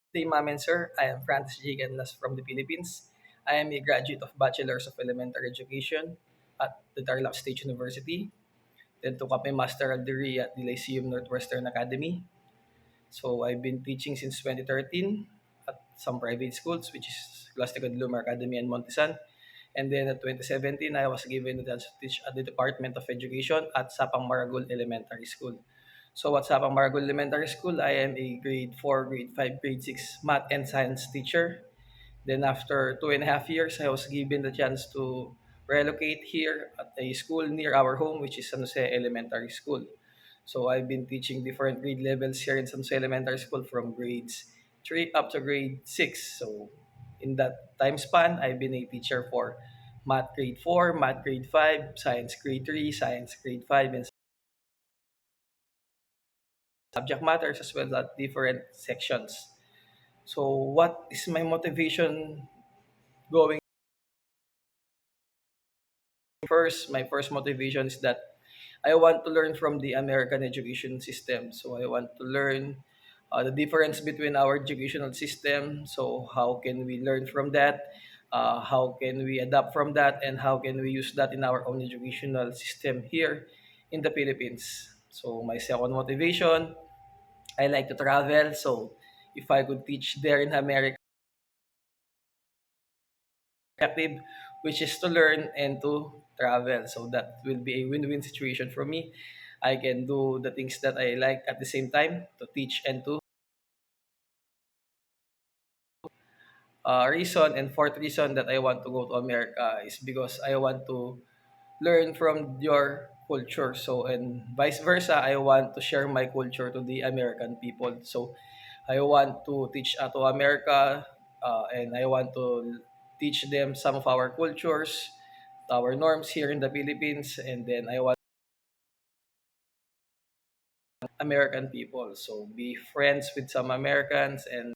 Good day, ma'am and sir. I am Francis J. Ganlas from the Philippines. I am a graduate of Bachelor's of Elementary Education at the Tarlac State University. Then took up my master's degree at the Lyceum Northwestern Academy. So I've been teaching since 2013 at some private schools, which is Plastic Lumar Academy and Montesan. And then at 2017, I was given the chance to teach at the Department of Education at Sapang Maragul Elementary School. So at Sapang Maragul Elementary School, I am a grade 4, grade 5, grade 6 math and science teacher. Then after 2.5 years, I was given the chance to relocate here at a school near our home, which is San Jose Elementary School. So I've been teaching different grade levels here in San Jose Elementary School from grades 3 up to grade 6. So in that time span, I've been a teacher for math grade 4, math grade 5, science grade 3, science grade 5, and subject matters as well as different sections. So what is my motivation going first? My first motivation is that I want to learn from the American education system. So I want to learn the difference between our educational system. So how can we learn from that? How can we adapt from that? And how can we use that in our own educational system here in the Philippines? So my second motivation, I like to travel. So if I could teach there in America, active, which is to learn and to travel. So that will be a win-win situation for me. I can do the things that I like at the same time to teach and to reason. And fourth reason that I want to go to America is because I want to learn from your culture. So and vice versa, I want to share my culture to the American people. So I want to teach to America, and I want to teach them some of our cultures, our norms here in the Philippines, and then I want American people. So be friends with some Americans and